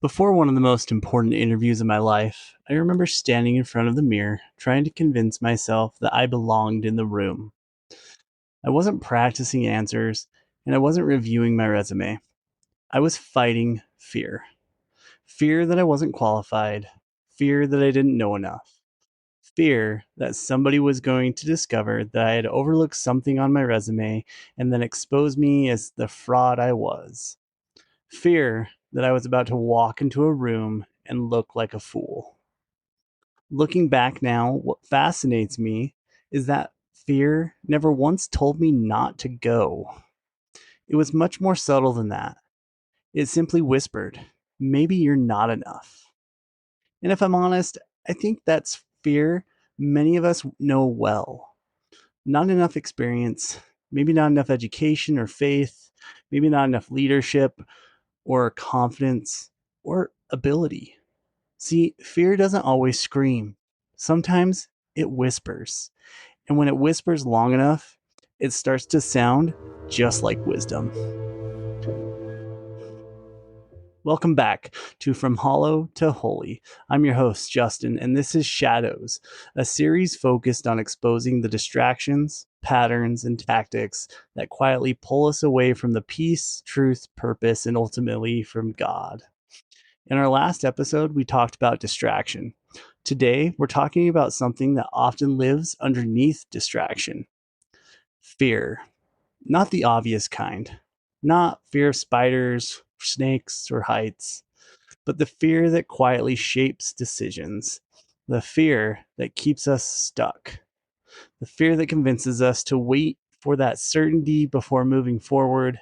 Before one of the most important interviews of my life, I remember standing in front of the mirror, trying to convince myself that I belonged in the room. I wasn't practicing answers, and I wasn't reviewing my resume. I was fighting fear. Fear that I wasn't qualified, fear that I didn't know enough, fear that somebody was going to discover that I had overlooked something on my resume and then expose me as the fraud I was. Fear that I was about to walk into a room and look like a fool. Looking back now, what fascinates me is that fear never once told me not to go. It was much more subtle than that. It simply whispered, maybe you're not enough. And if I'm honest, I think that's fear many of us know well. Not enough experience, maybe not enough education or faith, maybe not enough leadership or confidence or ability. See, fear doesn't always scream. Sometimes it whispers. And when it whispers long enough, it starts to sound just like wisdom. Welcome back to From Hollow to Holy. I'm your host, Justin, and this is Shadows, a series focused on exposing the distractions, patterns, and tactics that quietly pull us away from the peace, truth, purpose, and ultimately from God. In our last episode, we talked about distraction. Today, we're talking about something that often lives underneath distraction: fear. Not the obvious kind, not fear of spiders, snakes, or heights, but the fear that quietly shapes decisions, the fear that keeps us stuck, the fear that convinces us to wait for that certainty before moving forward.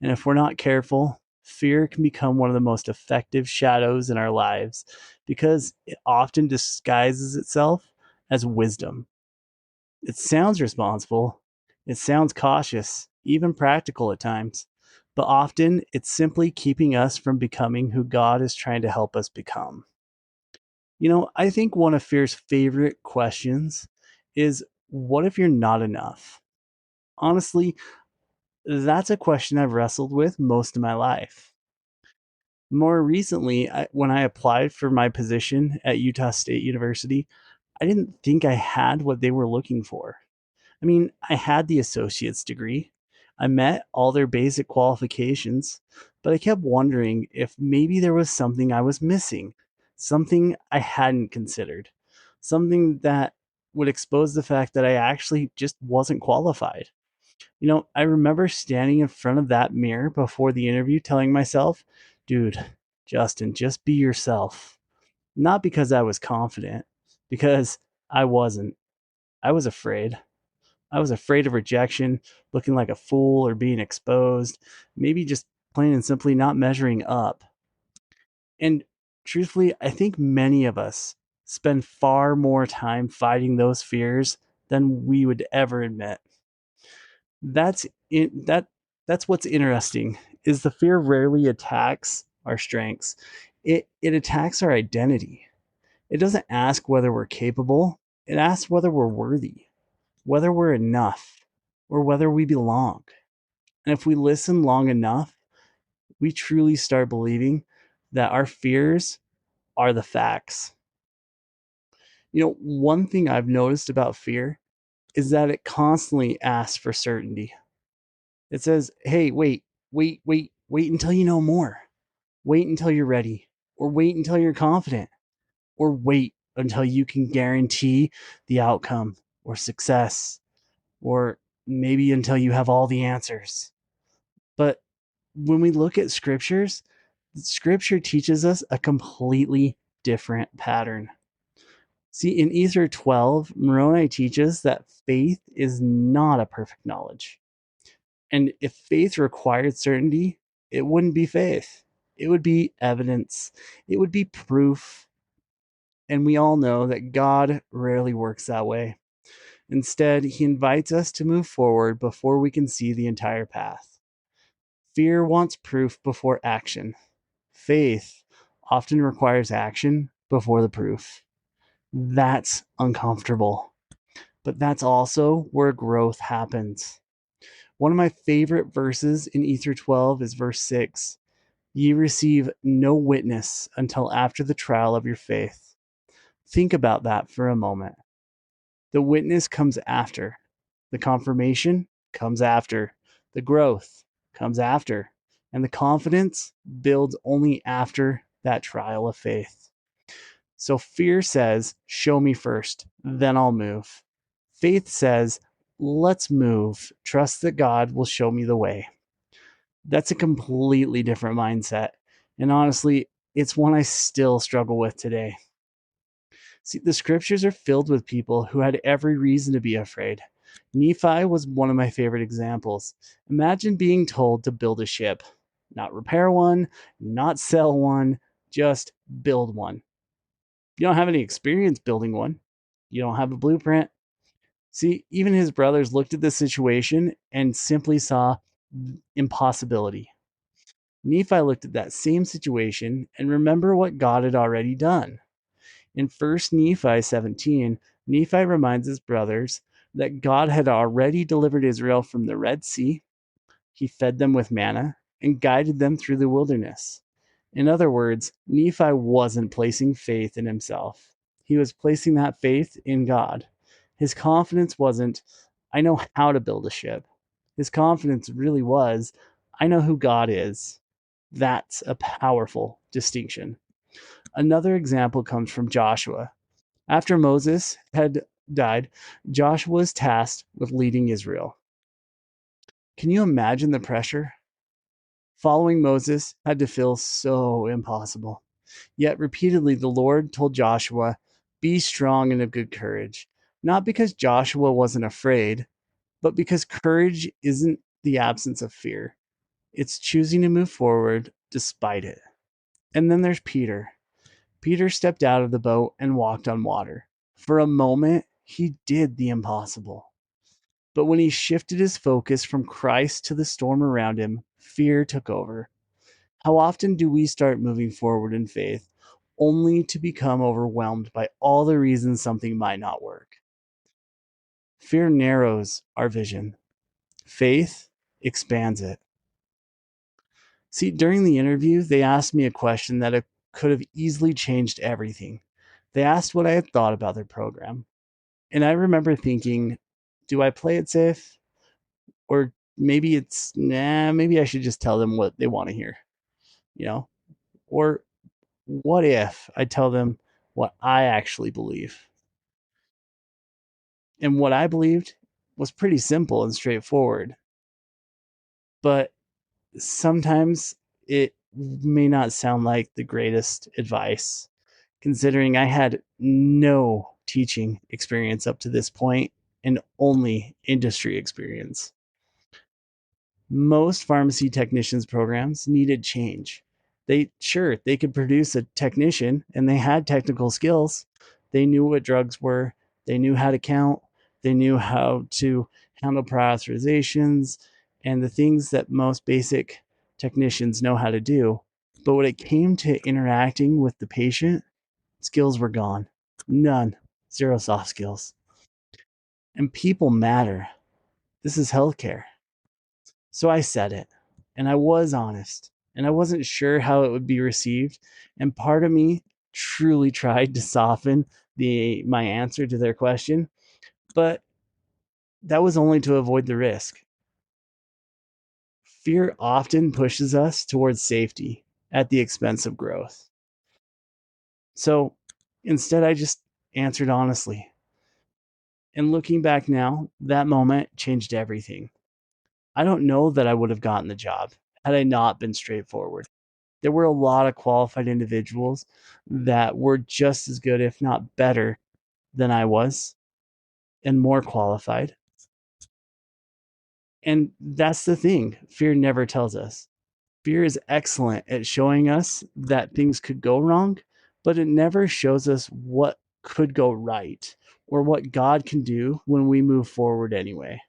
And if we're not careful, fear can become one of the most effective shadows in our lives because it often disguises itself as wisdom. It sounds responsible, it sounds cautious, even practical at times, but often it's simply keeping us from becoming who God is trying to help us become. I think one of fear's favorite questions is, what if you're not enough? Honestly, that's a question I've wrestled with most of my life. More recently, when I applied for my position at Utah State University, I didn't think I had what they were looking for. I mean, I had the associate's degree. I met all their basic qualifications, but I kept wondering if maybe there was something I was missing, something I hadn't considered, something that would expose the fact that I actually just wasn't qualified. I remember standing in front of that mirror before the interview telling myself, dude, Justin, just be yourself. Not because I was confident, because I wasn't. I was afraid. I was afraid of rejection, looking like a fool, or being exposed, maybe just plain and simply not measuring up. And truthfully, I think many of us spend far more time fighting those fears than we would ever admit. That's it, that's what's interesting is the fear rarely attacks our strengths. It attacks our identity. It doesn't ask whether we're capable. It asks whether we're worthy, whether we're enough, or whether we belong. And if we listen long enough, we truly start believing that our fears are the facts. One thing I've noticed about fear is that it constantly asks for certainty. It says, hey, wait until you know more. Wait until you're ready, or wait until you're confident, or wait until you can guarantee the outcome or success, or maybe until you have all the answers. But when we look at scripture teaches us a completely different pattern. See, in Ether 12, Moroni teaches that faith is not a perfect knowledge. And if faith required certainty, it wouldn't be faith. It would be evidence. It would be proof. And we all know that God rarely works that way. Instead, he invites us to move forward before we can see the entire path. Fear wants proof before action. Faith often requires action before the proof. That's uncomfortable, but that's also where growth happens. One of my favorite verses in Ether 12 is verse 6. Ye receive no witness until after the trial of your faith. Think about that for a moment. The witness comes after. The confirmation comes after. The growth comes after. And the confidence builds only after that trial of faith. So fear says, show me first, then I'll move. Faith says, let's move. Trust that God will show me the way. That's a completely different mindset. And honestly, it's one I still struggle with today. See, the scriptures are filled with people who had every reason to be afraid. Nephi was one of my favorite examples. Imagine being told to build a ship, not repair one, not sell one, just build one. You don't have any experience building one. You don't have a blueprint. See, even his brothers looked at the situation and simply saw impossibility. Nephi looked at that same situation and remember what God had already done. In 1 Nephi 17, Nephi reminds his brothers that God had already delivered Israel from the Red Sea. He fed them with manna and guided them through the wilderness. In other words, Nephi wasn't placing faith in himself. He was placing that faith in God. His confidence wasn't, I know how to build a ship. His confidence really was, I know who God is. That's a powerful distinction. Another example comes from Joshua. After Moses had died, Joshua was tasked with leading Israel. Can you imagine the pressure? Following Moses had to feel so impossible. Yet repeatedly the Lord told Joshua, be strong and of good courage. Not because Joshua wasn't afraid, but because courage isn't the absence of fear. It's choosing to move forward despite it. And then there's Peter. Peter stepped out of the boat and walked on water. For a moment, he did the impossible. But when he shifted his focus from Christ to the storm around him, fear took over. How often do we start moving forward in faith only to become overwhelmed by all the reasons something might not work? Fear narrows our vision. Faith expands it. See, during the interview, they asked me a question that could have easily changed everything. They asked what I had thought about their program. And I remember thinking, do I play it safe? Or maybe it's, maybe I should just tell them what they want to hear, you know? Or what if I tell them what I actually believe? And what I believed was pretty simple and straightforward. But sometimes it may not sound like the greatest advice, considering I had no teaching experience up to this point and only industry experience. Most pharmacy technicians programs needed change. They could produce a technician and they had technical skills. They knew what drugs were, they knew how to count, they knew how to handle prior authorizations and the things that most basic technicians know how to do. But when it came to interacting with the patient, skills were gone. None. Zero soft skills. And people matter. This is healthcare. So I said it, and I was honest, and I wasn't sure how it would be received. And part of me truly tried to soften my answer to their question, but that was only to avoid the risk. Fear often pushes us towards safety at the expense of growth. So instead, I just answered honestly. And looking back now, that moment changed everything. I don't know that I would have gotten the job had I not been straightforward. There were a lot of qualified individuals that were just as good, if not better, than I was, and more qualified. And that's the thing. Fear never tells us. Fear is excellent at showing us that things could go wrong, but it never shows us what could go right or what God can do when we move forward anyway.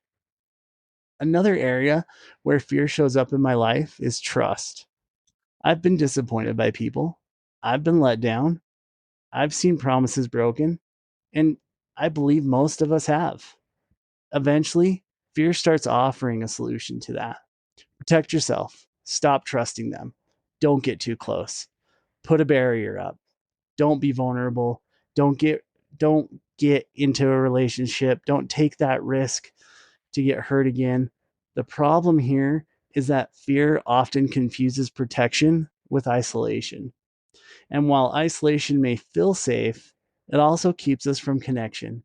Another area where fear shows up in my life is trust. I've been disappointed by people. I've been let down. I've seen promises broken, and I believe most of us have. Eventually, fear starts offering a solution to that. Protect yourself. Stop trusting them. don't get too close. Put a barrier up. Don't be vulnerable. Don't get into a relationship. Don't take that risk to get hurt again. The problem here is that fear often confuses protection with isolation. And while isolation may feel safe, it also keeps us from connection.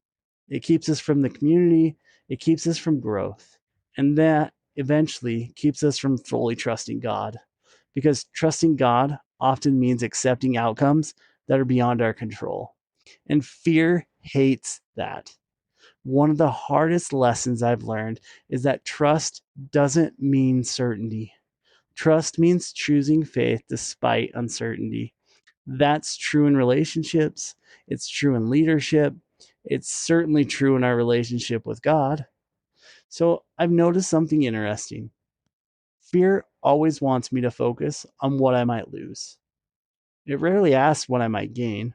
It keeps us from the community. It keeps us from growth. And that eventually keeps us from fully trusting God. Because trusting God often means accepting outcomes that are beyond our control. And fear hates that. One of the hardest lessons I've learned is that trust doesn't mean certainty. Trust means choosing faith despite uncertainty. That's true in relationships. It's true in leadership. It's certainly true in our relationship with God. So I've noticed something interesting. Fear always wants me to focus on what I might lose. It rarely asks what I might gain.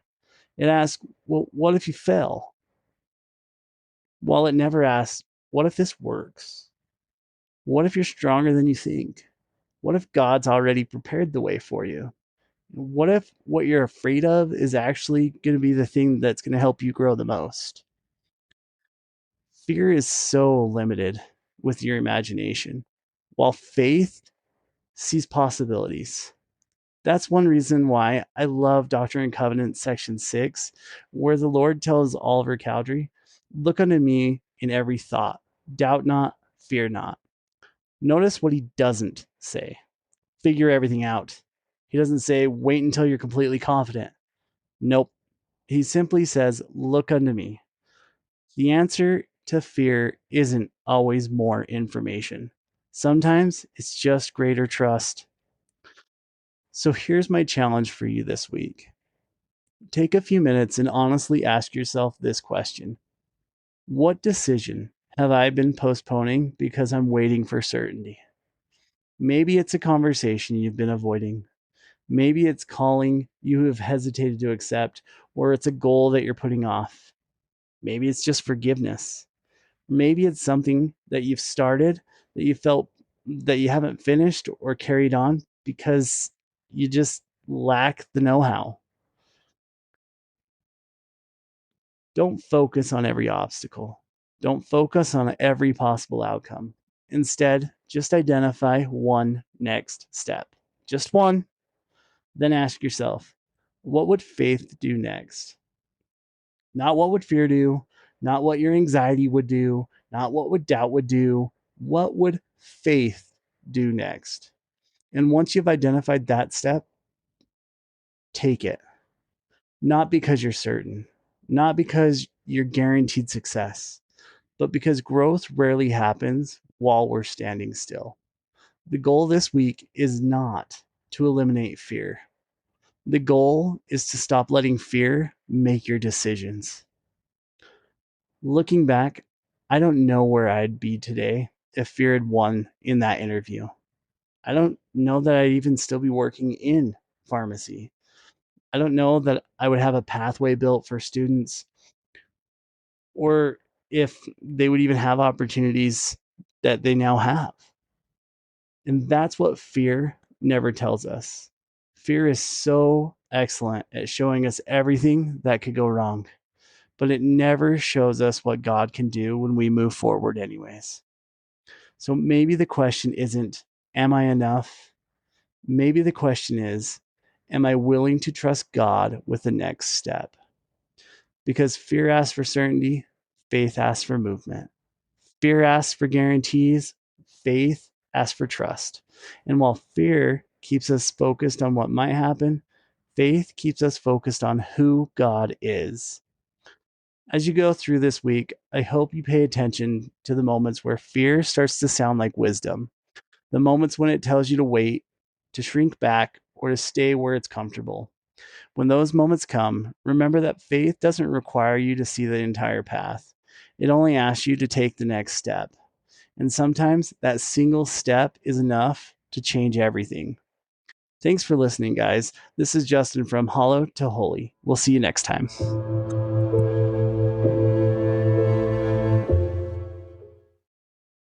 It asks, well, what if you fail? While it never asks, what if this works? What if you're stronger than you think? What if God's already prepared the way for you? What if what you're afraid of is actually going to be the thing that's going to help you grow the most? Fear is so limited with your imagination, while faith sees possibilities. That's one reason why I love Doctrine and Covenants section 6, where the Lord tells Oliver Cowdery, look unto me in every thought. Doubt not, fear not. Notice what he doesn't say. Figure everything out. He doesn't say, wait until you're completely confident. Nope. He simply says, look unto me. The answer to fear isn't always more information. Sometimes it's just greater trust. So here's my challenge for you this week. Take a few minutes and honestly ask yourself this question. What decision have I been postponing because I'm waiting for certainty? Maybe it's a conversation you've been avoiding. Maybe it's calling you have hesitated to accept, or it's a goal that you're putting off. Maybe it's just forgiveness. Maybe it's something that you've started that you felt that you haven't finished or carried on because you just lack the know-how. Don't focus on every obstacle. Don't focus on every possible outcome. Instead, just identify one next step. Just one. Then ask yourself, what would faith do next? Not what would fear do, not what your anxiety would do, not what would doubt would do. What would faith do next? And once you've identified that step, take it. Not because you're certain, not because you're guaranteed success, but because growth rarely happens while we're standing still. The goal this week is not to eliminate fear. The goal is to stop letting fear make your decisions. Looking back, I don't know where I'd be today if fear had won in that interview. I don't know that I'd even still be working in pharmacy. I don't know that I would have a pathway built for students, or if they would even have opportunities that they now have. And that's what fear never tells us. Fear is so excellent at showing us everything that could go wrong, but it never shows us what God can do when we move forward anyways. So maybe the question isn't, am I enough? Maybe the question is, am I willing to trust God with the next step? Because fear asks for certainty, faith asks for movement. Fear asks for guarantees, faith asks for trust. And while fear keeps us focused on what might happen, faith keeps us focused on who God is. As you go through this week, I hope you pay attention to the moments where fear starts to sound like wisdom, the moments when it tells you to wait, to shrink back, or to stay where it's comfortable. When those moments come, remember that faith doesn't require you to see the entire path. It only asks you to take the next step. And sometimes that single step is enough to change everything. Thanks for listening, guys. This is Justin from Hollow to Holy. We'll see you next time.